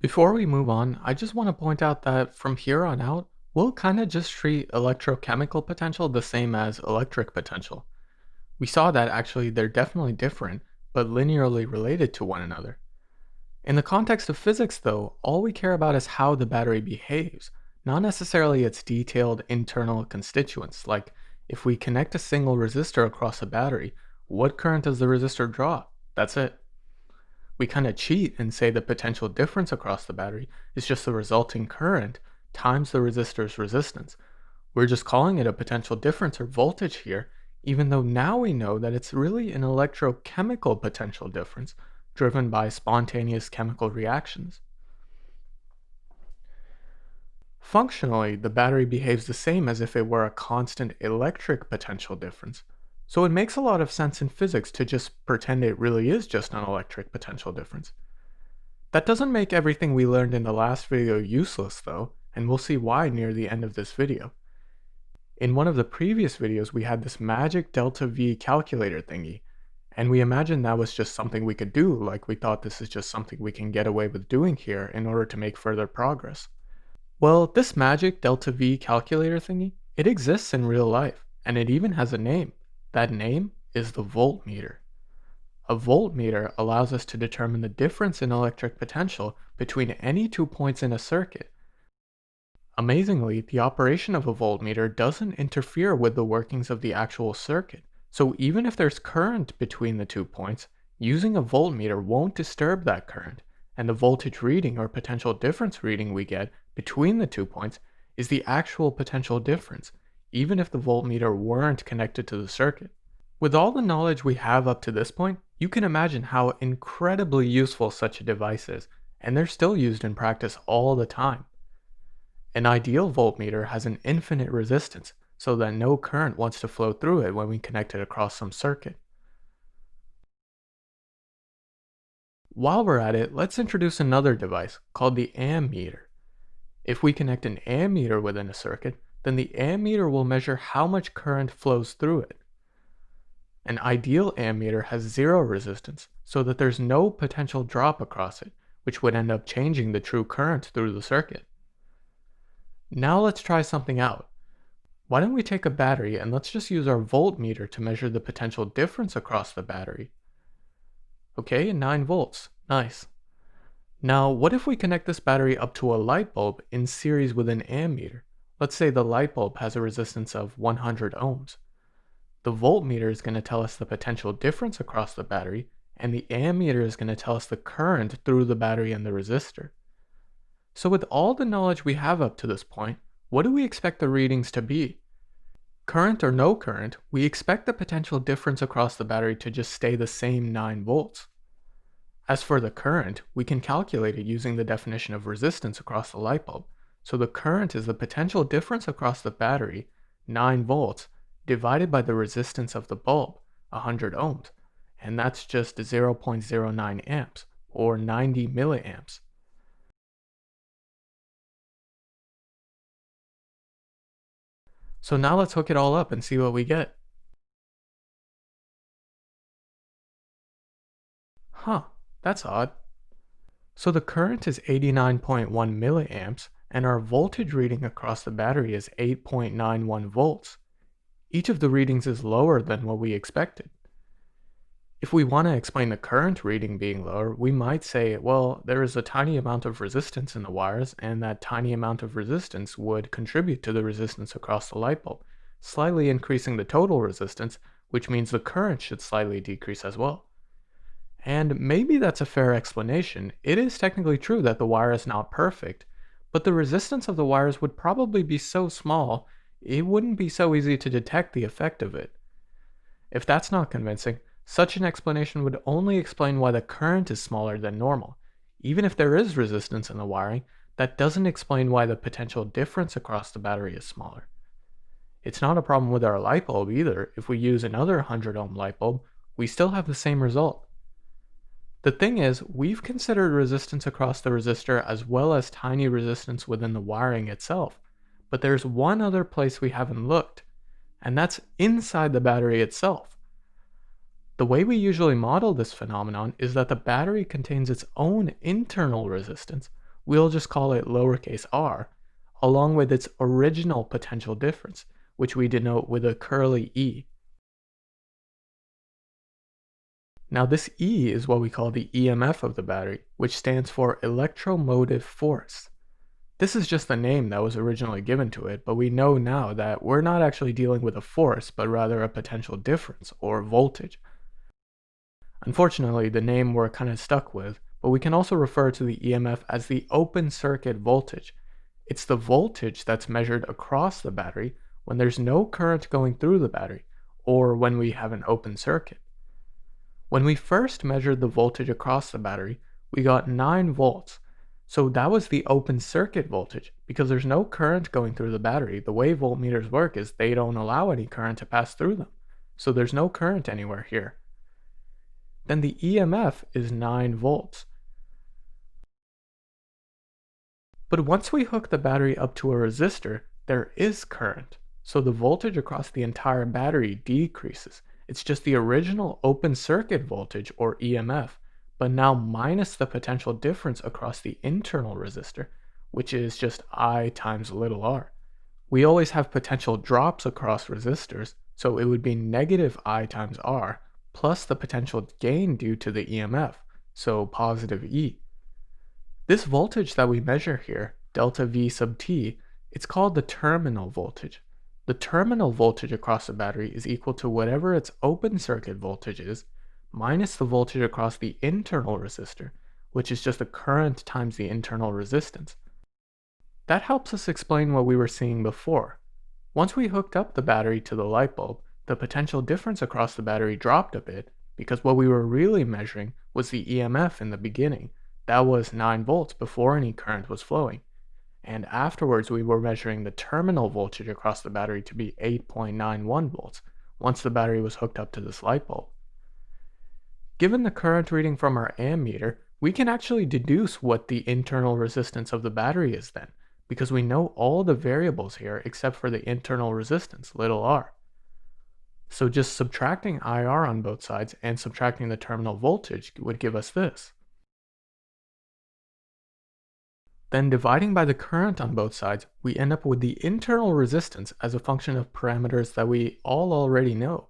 Before we move on, I just want to point out that from here on out, we'll kind of just treat electrochemical potential the same as electric potential. We saw that actually they're definitely different, but linearly related to one another. In the context of physics, though, all we care about is how the battery behaves, not necessarily its detailed internal constituents, like if we connect a single resistor across a battery, what current does the resistor draw? That's it. We kind of cheat and say the potential difference across the battery is just the resulting current times the resistor's resistance. We're just calling it a potential difference or voltage here, even though now we know that it's really an electrochemical potential difference driven by spontaneous chemical reactions. Functionally, the battery behaves the same as if it were a constant electric potential difference. So it makes a lot of sense in physics to just pretend it really is just an electric potential difference. That doesn't make everything we learned in the last video useless though, and we'll see why near the end of this video. In one of the previous videos we had this magic delta V calculator thingy, and we imagined that was just something we could do, like we thought this is just something we can get away with doing here in order to make further progress. Well, this magic delta V calculator thingy, it exists in real life, and it even has a name. That name is the voltmeter. A voltmeter allows us to determine the difference in electric potential between any 2 points in a circuit. Amazingly, the operation of a voltmeter doesn't interfere with the workings of the actual circuit, so even if there's current between the 2 points, using a voltmeter won't disturb that current, and the voltage reading or potential difference reading we get between the 2 points is the actual potential difference, even if the voltmeter weren't connected to the circuit. With all the knowledge we have up to this point, you can imagine how incredibly useful such a device is, and they're still used in practice all the time. An ideal voltmeter has an infinite resistance, so that no current wants to flow through it when we connect it across some circuit. While we're at it, let's introduce another device called the ammeter. If we connect an ammeter within a circuit, then the ammeter will measure how much current flows through it. An ideal ammeter has zero resistance, so that there's no potential drop across it, which would end up changing the true current through the circuit. Now let's try something out. Why don't we take a battery and let's just use our voltmeter to measure the potential difference across the battery. Okay, 9 volts. Nice. Now, what if we connect this battery up to a light bulb in series with an ammeter? Let's say the light bulb has a resistance of 100 ohms. The voltmeter is going to tell us the potential difference across the battery, and the ammeter is going to tell us the current through the battery and the resistor. So with all the knowledge we have up to this point, what do we expect the readings to be? Current or no current, we expect the potential difference across the battery to just stay the same 9 volts. As for the current, we can calculate it using the definition of resistance across the light bulb. So the current is the potential difference across the battery, 9 volts, divided by the resistance of the bulb, 100 ohms, and that's just 0.09 amps, or 90 milliamps. So now let's hook it all up and see what we get. Huh, that's odd. So the current is 89.1 milliamps, and our voltage reading across the battery is 8.91 volts. Each of the readings is lower than what we expected. If we want to explain the current reading being lower, we might say, well, there is a tiny amount of resistance in the wires, and that tiny amount of resistance would contribute to the resistance across the light bulb, slightly increasing the total resistance, which means the current should slightly decrease as well. And maybe that's a fair explanation. It is technically true that the wire is not perfect, but the resistance of the wires would probably be so small, it wouldn't be so easy to detect the effect of it. If that's not convincing, such an explanation would only explain why the current is smaller than normal. Even if there is resistance in the wiring, that doesn't explain why the potential difference across the battery is smaller. It's not a problem with our light bulb either. If we use another 100 ohm light bulb, we still have the same result. The thing is, we've considered resistance across the resistor as well as tiny resistance within the wiring itself, but there's one other place we haven't looked, and that's inside the battery itself. The way we usually model this phenomenon is that the battery contains its own internal resistance, we'll just call it lowercase r, along with its original potential difference, which we denote with a curly e. Now this E is what we call the EMF of the battery, which stands for electromotive force. This is just the name that was originally given to it, but we know now that we're not actually dealing with a force, but rather a potential difference, or voltage. Unfortunately, the name we're kind of stuck with, but we can also refer to the EMF as the open circuit voltage. It's the voltage that's measured across the battery when there's no current going through the battery, or when we have an open circuit. When we first measured the voltage across the battery, we got 9 volts. So that was the open circuit voltage. Because there's no current going through the battery, the way voltmeters work is they don't allow any current to pass through them. So there's no current anywhere here. Then the EMF is 9 volts. But once we hook the battery up to a resistor, there is current. So the voltage across the entire battery decreases. It's just the original open circuit voltage, or EMF, but now minus the potential difference across the internal resistor, which is just I times little r. We always have potential drops across resistors, so it would be negative I times r plus the potential gain due to the EMF, so positive E. This voltage that we measure here, delta V sub t, it's called the terminal voltage. The terminal voltage across the battery is equal to whatever its open circuit voltage is, minus the voltage across the internal resistor, which is just the current times the internal resistance. That helps us explain what we were seeing before. Once we hooked up the battery to the light bulb, the potential difference across the battery dropped a bit, because what we were really measuring was the EMF in the beginning. That was 9 volts before any current was flowing. And afterwards we were measuring the terminal voltage across the battery to be 8.91 volts, once the battery was hooked up to this light bulb. Given the current reading from our ammeter, we can actually deduce what the internal resistance of the battery is then, because we know all the variables here except for the internal resistance, little r. So just subtracting IR on both sides and subtracting the terminal voltage would give us this. Then dividing by the current on both sides, we end up with the internal resistance as a function of parameters that we all already know.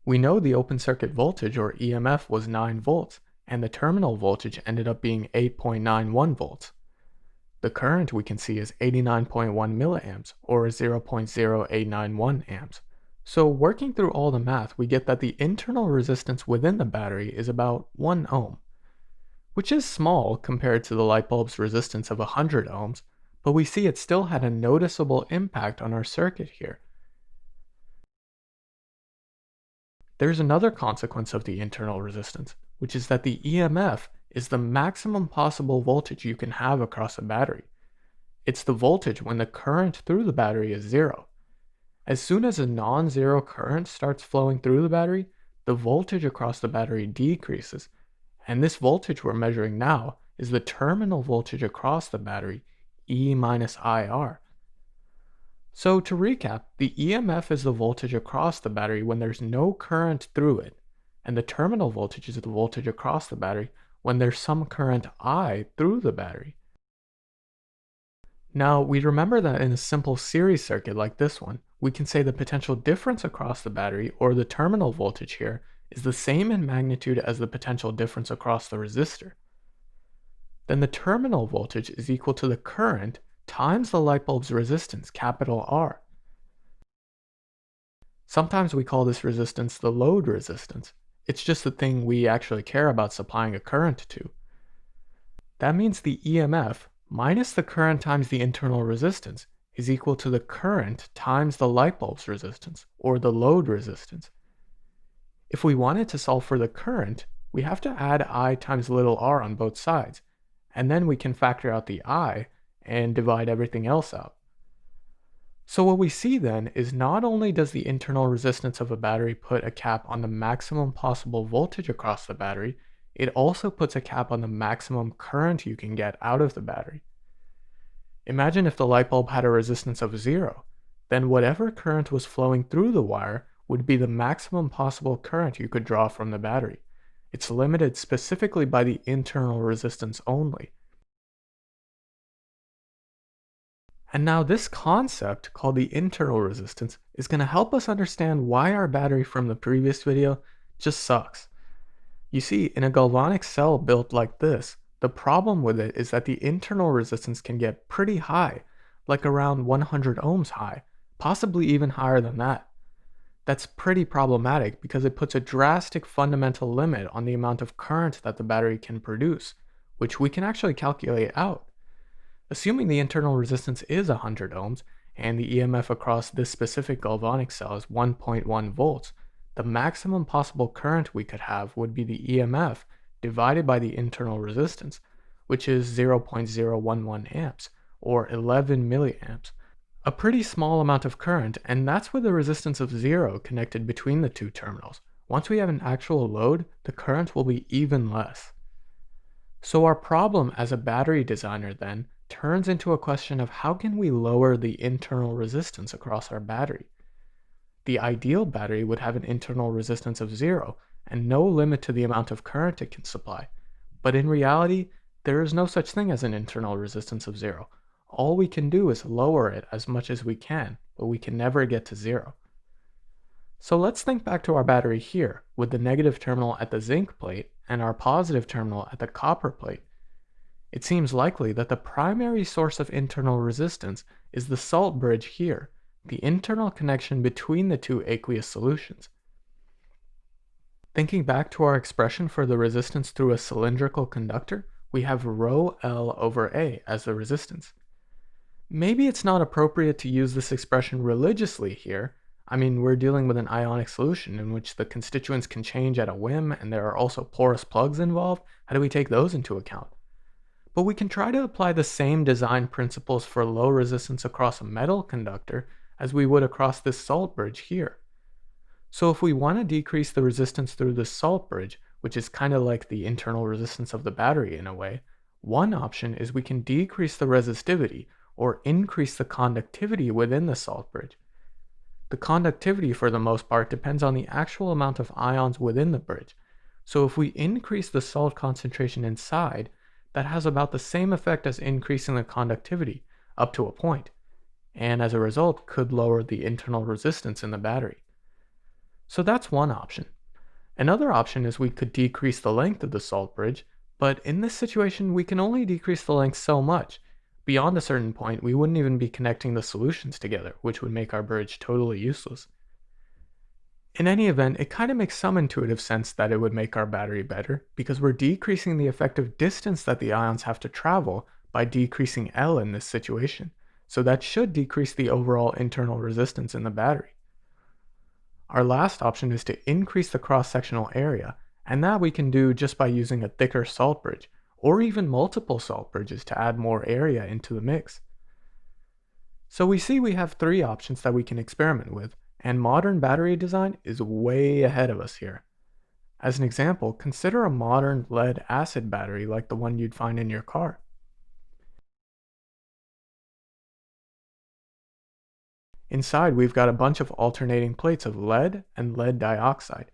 We know the open circuit voltage, or EMF, was 9 volts, and the terminal voltage ended up being 8.91 volts. The current we can see is 89.1 milliamps, or 0.0891 amps. So working through all the math, we get that the internal resistance within the battery is about 1 ohm. Which is small compared to the light bulb's resistance of 100 ohms, but we see it still had a noticeable impact on our circuit here. There's another consequence of the internal resistance, which is that the EMF is the maximum possible voltage you can have across a battery. It's the voltage when the current through the battery is 0. As soon as a non-zero current starts flowing through the battery, the voltage across the battery decreases. And this voltage we're measuring now is the terminal voltage across the battery, E minus IR. So to recap, the EMF is the voltage across the battery when there's no current through it, and the terminal voltage is the voltage across the battery when there's some current I through the battery. Now, we remember that in a simple series circuit like this one, we can say the potential difference across the battery, or the terminal voltage here, is the same in magnitude as the potential difference across the resistor. Then the terminal voltage is equal to the current times the light bulb's resistance, capital R. Sometimes we call this resistance the load resistance. It's just the thing we actually care about supplying a current to. That means the EMF minus the current times the internal resistance is equal to the current times the light bulb's resistance, or the load resistance. If we wanted to solve for the current, we have to add I times little r on both sides, and then we can factor out the I and divide everything else out. So what we see then is not only does the internal resistance of a battery put a cap on the maximum possible voltage across the battery, it also puts a cap on the maximum current you can get out of the battery. Imagine if the light bulb had a resistance of 0, then whatever current was flowing through the wire would be the maximum possible current you could draw from the battery. It's limited specifically by the internal resistance only. And now this concept, called the internal resistance, is going to help us understand why our battery from the previous video just sucks. You see, in a galvanic cell built like this, the problem with it is that the internal resistance can get pretty high, like around 100 ohms high, possibly even higher than that. That's pretty problematic because it puts a drastic fundamental limit on the amount of current that the battery can produce, which we can actually calculate out. Assuming the internal resistance is 100 ohms and the EMF across this specific galvanic cell is 1.1 volts, the maximum possible current we could have would be the EMF divided by the internal resistance, which is 0.011 amps, or 11 milliamps. A pretty small amount of current, and that's with a resistance of 0 connected between the two terminals. Once we have an actual load, the current will be even less. So our problem as a battery designer then turns into a question of how can we lower the internal resistance across our battery. The ideal battery would have an internal resistance of 0 and no limit to the amount of current it can supply. But in reality, there is no such thing as an internal resistance of 0. All we can do is lower it as much as we can, but we can never get to 0. So let's think back to our battery here, with the negative terminal at the zinc plate and our positive terminal at the copper plate. It seems likely that the primary source of internal resistance is the salt bridge here, the internal connection between the two aqueous solutions. Thinking back to our expression for the resistance through a cylindrical conductor, we have rho L over A as the resistance. Maybe it's not appropriate to use this expression religiously here. I mean, we're dealing with an ionic solution in which the constituents can change at a whim and there are also porous plugs involved. How do we take those into account? But we can try to apply the same design principles for low resistance across a metal conductor as we would across this salt bridge here. So if we want to decrease the resistance through this salt bridge, which is kind of like the internal resistance of the battery in a way, one option is we can decrease the resistivity or increase the conductivity within the salt bridge. The conductivity for the most part depends on the actual amount of ions within the bridge. So if we increase the salt concentration inside, that has about the same effect as increasing the conductivity up to a point, and as a result could lower the internal resistance in the battery. So that's one option. Another option is we could decrease the length of the salt bridge, but in this situation we can only decrease the length so much. Beyond a certain point, we wouldn't even be connecting the solutions together, which would make our bridge totally useless. In any event, it kind of makes some intuitive sense that it would make our battery better, because we're decreasing the effective distance that the ions have to travel by decreasing L in this situation, so that should decrease the overall internal resistance in the battery. Our last option is to increase the cross-sectional area, and that we can do just by using a thicker salt bridge, or even multiple salt bridges to add more area into the mix. So we see we have three options that we can experiment with, and modern battery design is way ahead of us here. As an example, consider a modern lead-acid battery like the one you'd find in your car. Inside, we've got a bunch of alternating plates of lead and lead dioxide.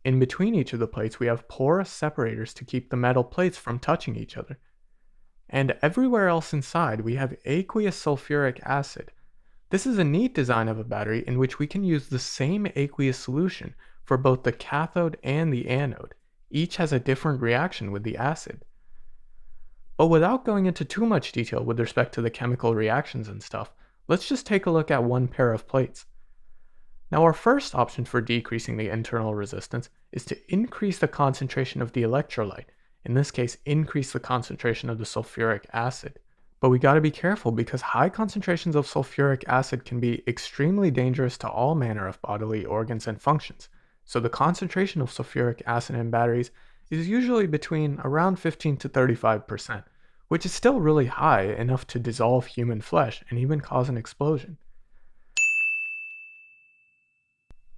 In between each of the plates, we have porous separators to keep the metal plates from touching each other. And everywhere else inside, we have aqueous sulfuric acid. This is a neat design of a battery in which we can use the same aqueous solution for both the cathode and the anode. Each has a different reaction with the acid. But without going into too much detail with respect to the chemical reactions and stuff, let's just take a look at one pair of plates. Now our first option for decreasing the internal resistance is to increase the concentration of the electrolyte, in this case increase the concentration of the sulfuric acid. But we gotta be careful because high concentrations of sulfuric acid can be extremely dangerous to all manner of bodily organs and functions. So the concentration of sulfuric acid in batteries is usually between around 15 to 35%, which is still really high, enough to dissolve human flesh and even cause an explosion.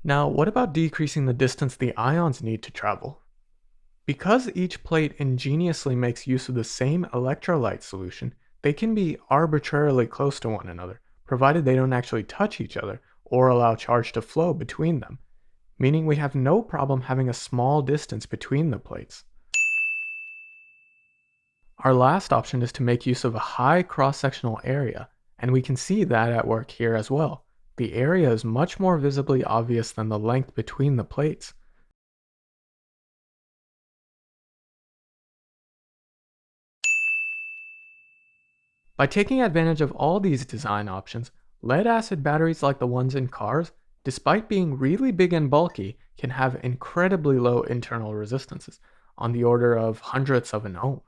Now, what about decreasing the distance the ions need to travel? Because each plate ingeniously makes use of the same electrolyte solution, they can be arbitrarily close to one another, provided they don't actually touch each other or allow charge to flow between them, meaning we have no problem having a small distance between the plates. Our last option is to make use of a high cross-sectional area, and we can see that at work here as well. The area is much more visibly obvious than the length between the plates. By taking advantage of all these design options, lead-acid batteries like the ones in cars, despite being really big and bulky, can have incredibly low internal resistances, on the order of hundredths of an ohm.